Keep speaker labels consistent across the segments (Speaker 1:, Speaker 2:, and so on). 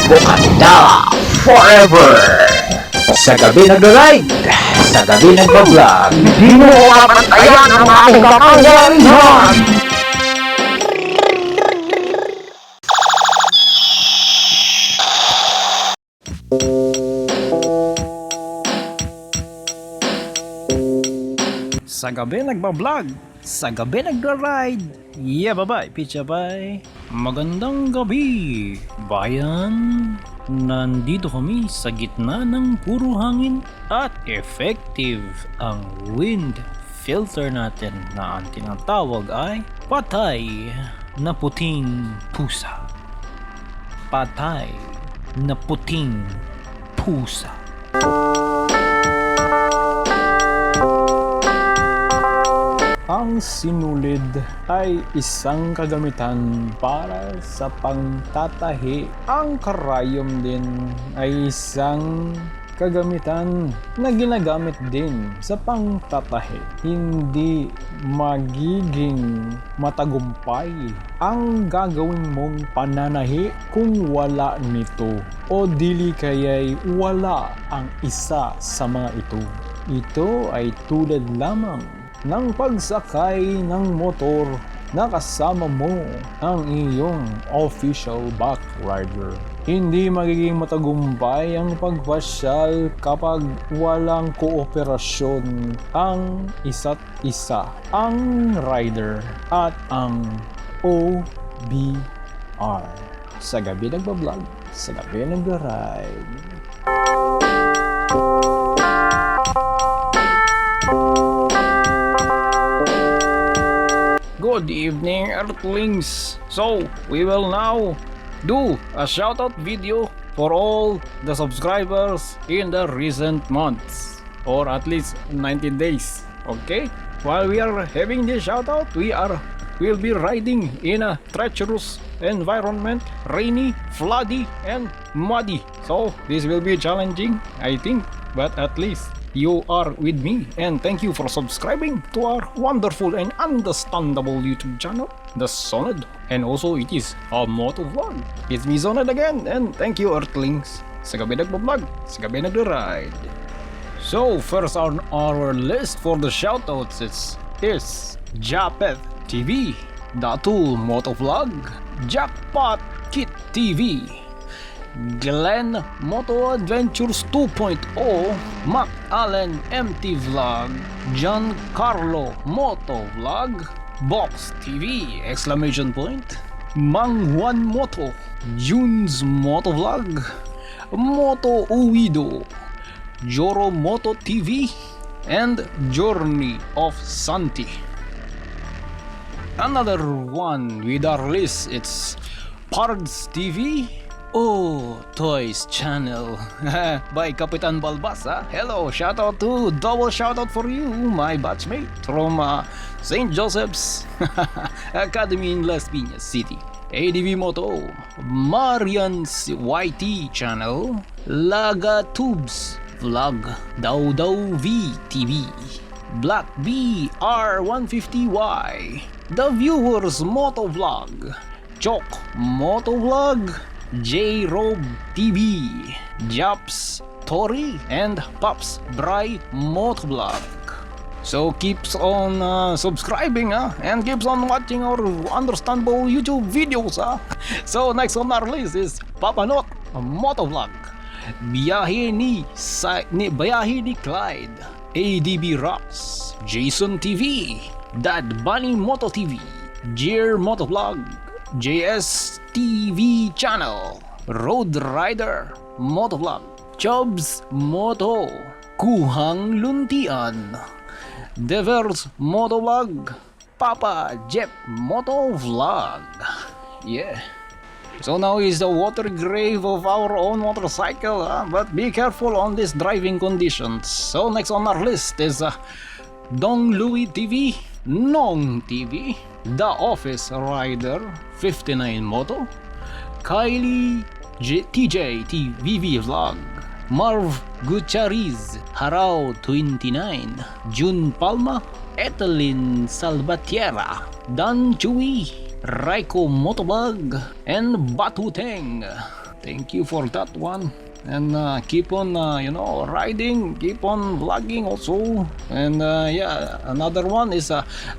Speaker 1: Bukanda forever! Sa gabi nag-ride, sa gabi nag-vlog, di mo mapantayan ang aking kapangyarihan!
Speaker 2: Sa gabi nagbablog, sa gabi nagra-ride. Yeah, bye-bye, picha bye. Magandang gabi, bayan. Nandito kami sa gitna ng puro hangin at effective ang wind filter natin na ang tinatawag ay patay na puting pusa. Patay na puting pusa. Ang sinulid ay isang kagamitan para sa pangtatahi. Ang karayom din ay isang kagamitan na ginagamit din sa pangtatahi. Hindi magiging matagumpay ang gagawin mong pananahi kung wala nito, o dili kaya'y wala ang isa sa mga ito. Ito ay tulad lamang ng pagsakay ng motor na kasama mo ang iyong official back rider. Hindi magiging matagumpay ang pagpasyal kapag walang kooperasyon ang isa't isa, ang rider at ang OBR. Sa gabi nagbablog, sa gabi nagra-ride. Good evening, Earthlings! So, we will now do a shoutout video for all the subscribers in the recent months, or at least 90 days. Okay? While we are having this shoutout, we'll be riding in a treacherous environment, rainy, floody, and muddy. So, this will be challenging, I think, but at least you are with me, and thank you for subscribing to our wonderful and understandable YouTube channel, The Sonod, and also it is a Motovlog. It's me, Sonod, again, and thank you, Earthlings. Sa gabi nagbablog, sa gabi nagre-ride. So, first on our list for the shoutouts is Japeth TV, Datul Motovlog, Jackpot Kit TV, Glenn Moto Adventures 2.0, Mac Allen MT Vlog, John Carlo Moto Vlog, Box TV exclamation point, Mang Juan Moto, Junes Moto Vlog, Moto Uwido, Joro Moto TV, and Journey of Santi. Another one with our list, it's Pards TV, Oh, Toys Channel by Kapitan Balbasa. Hello, shoutout to double shoutout for you, my batchmate from St. Joseph's Academy in Las Piñas City. ADV Moto, Marian's YT Channel, Laga Tubes Vlog, Daw Daw V TV, Black B R150Y, The Viewers Motovlog, Chok Motovlog, J-Rob TV, Japs Tori, and Pops Bry Motovlog. So keeps on subscribing and keeps on watching our understandable YouTube videos. So next on our list is Papa Not Motovlog, Biyahe ni Clyde, ADB Rocks, Jason TV, Dad Bunny Moto TV, Jeer Motovlog, JS TV Channel, Road Rider Motovlog, Chubs Moto, Kuhang Luntian, Devers Motovlog, Papa Jep Motovlog. Yeah. So now is the water grave of our own motorcycle, but be careful on these driving conditions. So next on our list is Dong Louis TV, Nong TV, The Office Rider 59 Moto, Kylie TJ TVV Vlog, Marv Gutierrez Harao 29, June Palma, Etelin Salvatierra, Dan Chui, Raiko Motovlog, and Batuteng. thank you for that one. And keep on riding, keep on vlogging also. And yeah, another one is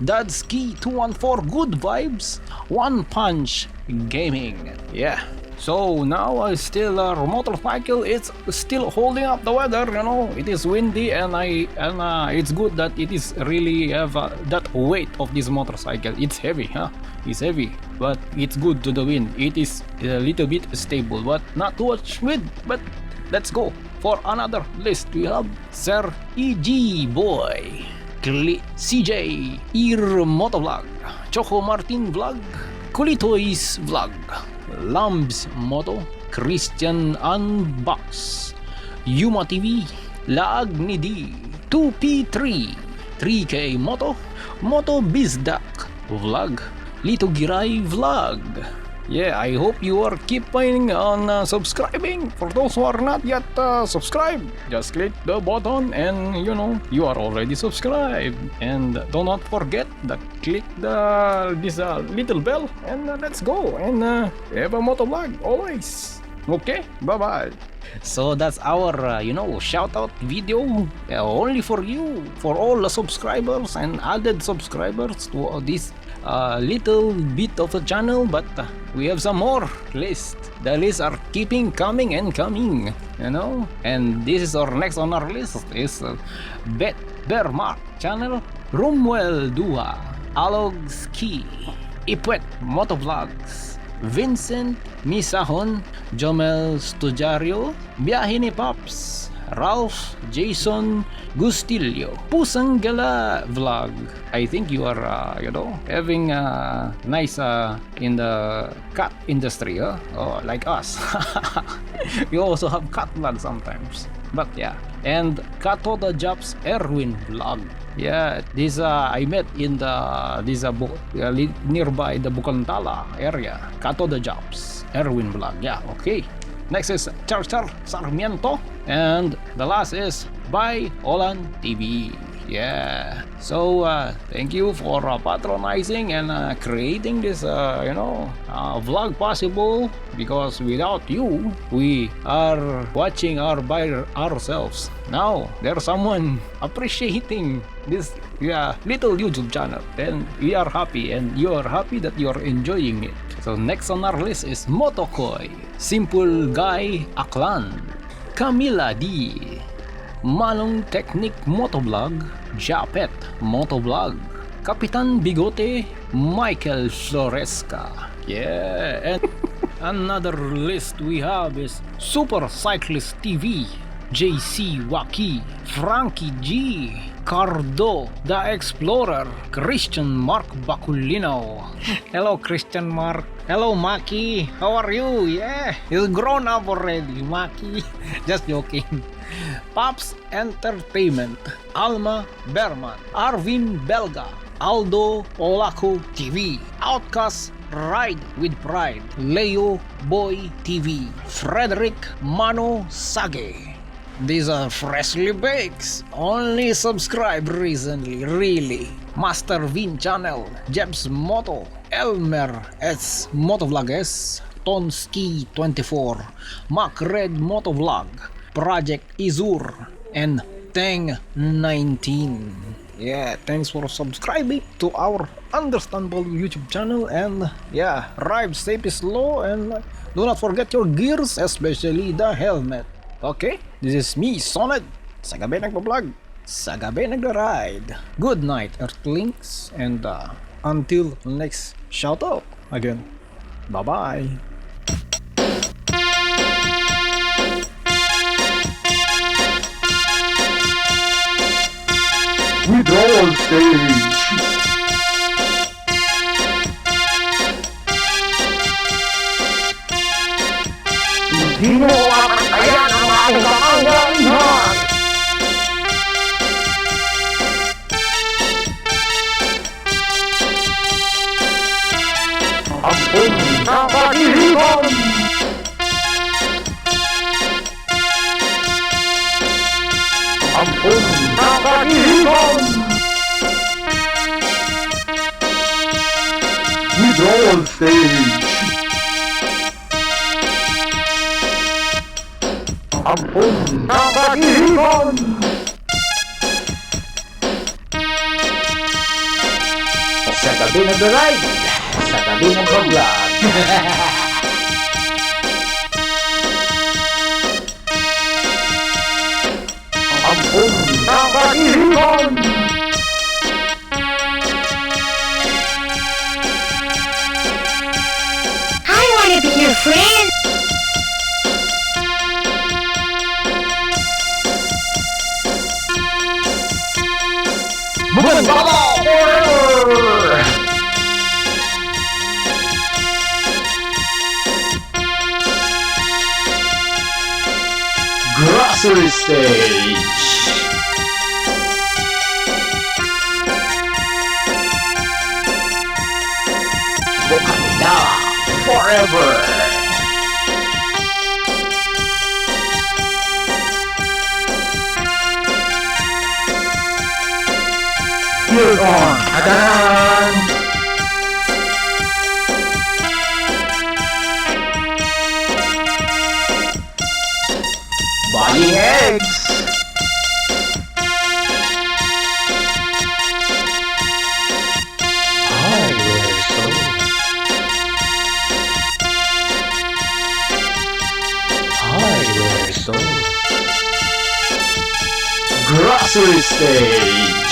Speaker 2: Dad's Key 214, good vibes, One Punch Gaming. Yeah, so now I still motorcycle, it's still holding up the weather, you know. It is windy, and it's good that it is really have that weight of this motorcycle. It's heavy, huh? It's heavy, but it's good to the wind. It is a little bit stable, but not too much wind. But let's go for another list. We have Sir EG Boy, CJ, Motovlog, Choco Martin Vlog, Kulitoys Vlog, Lambs Moto, Christian Unbox, Yuma TV, Lag ni D, 2P3, 3K Moto, Moto Bizdak Vlog, Lito Giray Vlog. Yeah, I hope you are keeping on subscribing. For those who are not yet subscribed, just click the button and you know you are already subscribed. And do not forget that click this little bell, and let's go and have a motovlog always. Okay, bye bye. So that's our shout out video only for you, for all the subscribers and added subscribers to this little bit of a channel. But we have some more list. The lists are keeping coming and coming, you know. And this is our next on our list is Bet Bermark channel, Rumwell Dua, Alog Ski, Ipwet Motovlogs, Vincent Misahon, Jomel Stujario, Biyahe ni Pops, Ralph Jason Gustilio, Pusang Gala Vlog. I think you are having nice in the cat industry, huh? Oh, like us. We also have cat vlog sometimes, but yeah. And Kato the Jobs Erwin Vlog. Yeah, this I met in nearby the Bukantala area. Kato the Jobs Erwin Vlog. Yeah, okay. Next is Charchar Sarmiento, and the last is by Olan TV. Yeah, so thank you for patronizing and creating this vlog possible, because without you we are watching by ourselves. Now there's someone appreciating this little YouTube channel, then we are happy, and you are happy that you are enjoying it. So next on our list is Motokoy, Simple Guy Aklan, Camila D, Manong Technique Motovlog, Japet Motovlog, Kapitan Bigote, Michael Floresca. Yeah, and another list we have is Super Cyclist TV, JC Waki, Frankie G, Cardo the Explorer, Christian Mark Baculino. Hello Christian Mark. Hello Maki. How are you? Yeah, he's grown up already, Maki. Just joking. Pops Entertainment, Alma Berman, Arvin Belga, Aldo Olaco TV, Outcast Ride with Pride, Leo Boy TV, Frederick Mano Sage. These are freshly baked, only subscribed recently, really. Master Vin Channel, Jebs Moto, Elmer S Motovlogs, Tonski 24, Mac Red Motovlog, Project Izur, and Tang 19. Yeah, thanks for subscribing to our understandable YouTube channel, and yeah, ride safe slow, and do not forget your gears, especially the helmet. Okay, this is me, Sonnet, sa Gabi Nag-Vlo-Vlog, sa Gabi Nag-Ri-Ride. Good night, Earthlings, and until next shoutout again. Bye-bye.
Speaker 1: Withdrawal stage. Hindi mo mapantayan ang aking kapangyarihan. Ampun na pag-ihipan. Ampun na pag-ihipan. Withdrawal stage. Ampun ng pag-ibon! Sa gabi nag-ride, sa gabi nag-vlog. Ampun ng pag-ibon!
Speaker 3: I wanna be your friend.
Speaker 1: Motovlog! Grocery stage. Wakanda forever. Here on Edong. Buying eggs. Hardware store. Hardware store. Grocery stage.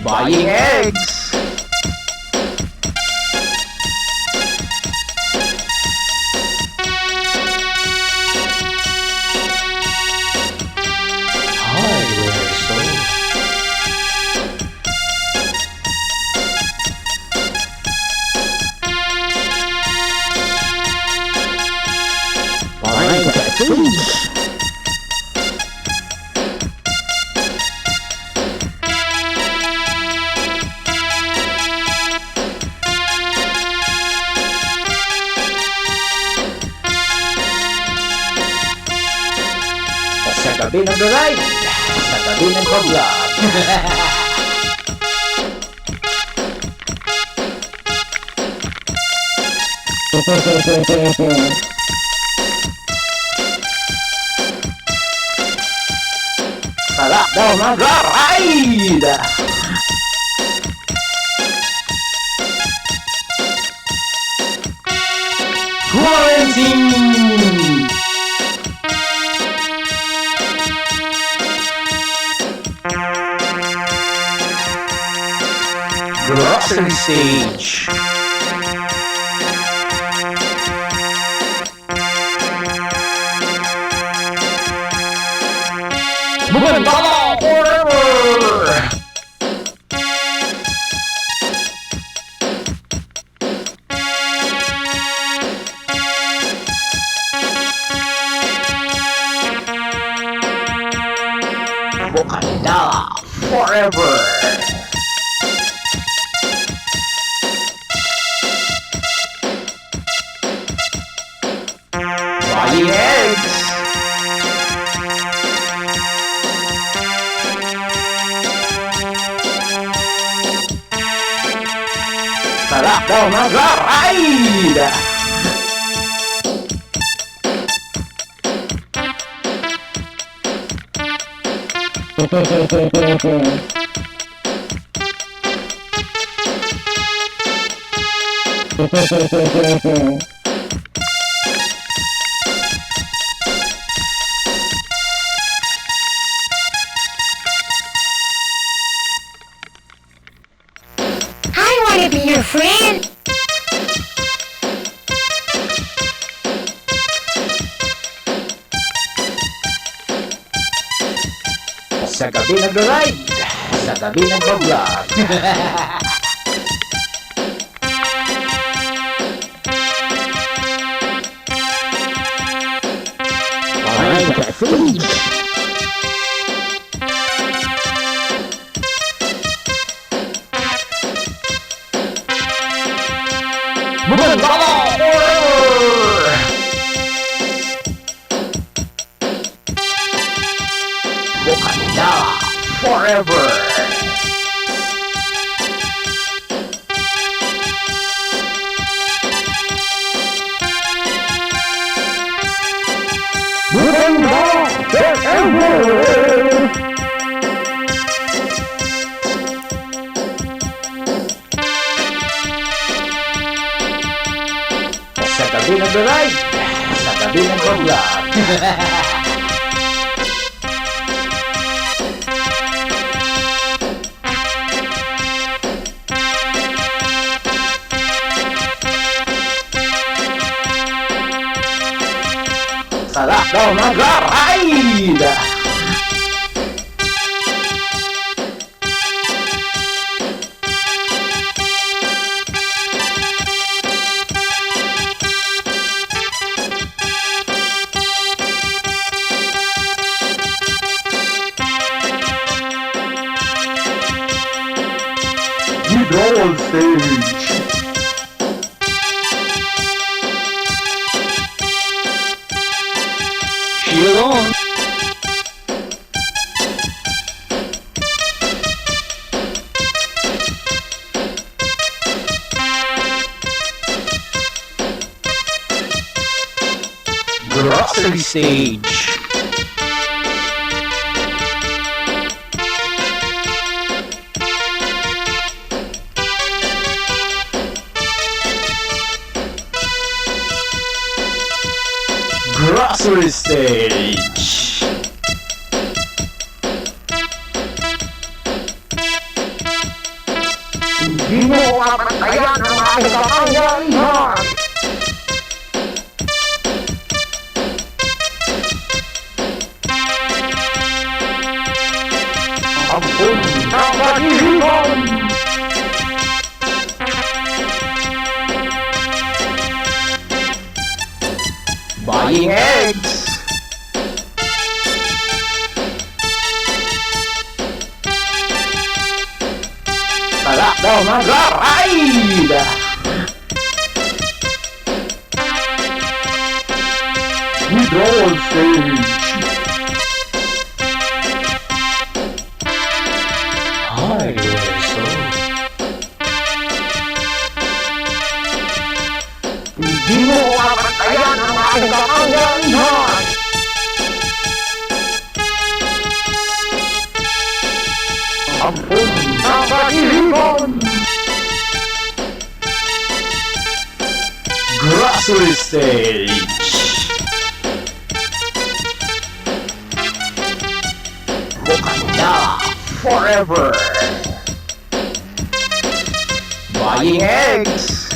Speaker 1: Buying eggs. Hardware store. Buying food. Sa gabi nag-ride, sa gabi nag-vlog. Sarap daw mag-ride! Quarantine! Grocery stage. Motovlog forever. Wakanda forever. Buying eggs. Sarap daw mag-ride!
Speaker 3: I wanna be your friend.
Speaker 1: Sa gabi nag-ride, sa gabi nag-vlog. Buying food. Motovlog forever. Wakanda forever. Sa gabi nag-ride, sa gabi nag-vlog. Sarap daw nag-ride! Withdrawal stage.
Speaker 2: Shield on.
Speaker 1: Grocery stage. Grocery stage. Hindi mo mapantayan ang aking kapangyarihan. Ampun na pag-ihipan. Buying eggs. Sarap daw mag-ride. Withdrawal stage. Highway soul. Hindi mo mapantayan ang aking kapangyarihan. Ampun na pag-ihipan. Grocery stage. Wakanda forever. Buying eggs.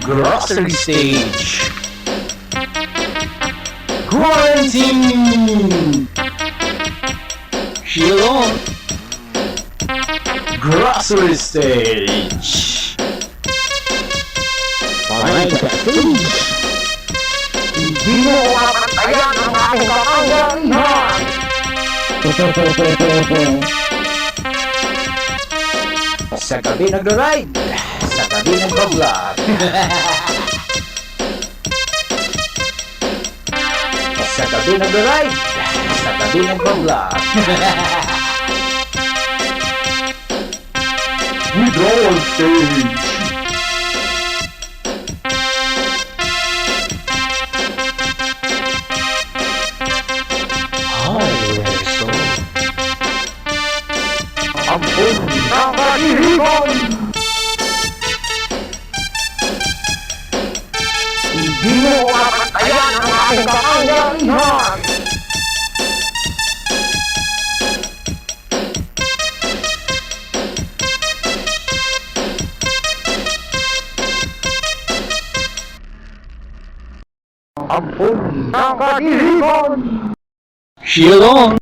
Speaker 1: Grocery stage. Quarantine.
Speaker 2: Shield on.
Speaker 1: Grocery stage. Find the food. Hindi mo mapantayan ang aking kapangyarihan. Sa gabi nag-ride, sa gabi nag-vlog. Sa gabi nag-ride, sa gabi nag-vlog. Withdrawal stage. Highway soul. Ampun na pag-ihipan. Hindi mo mapantayan ang aking kapangyarihan. Ampun na pag-ihipan.
Speaker 2: Shield on.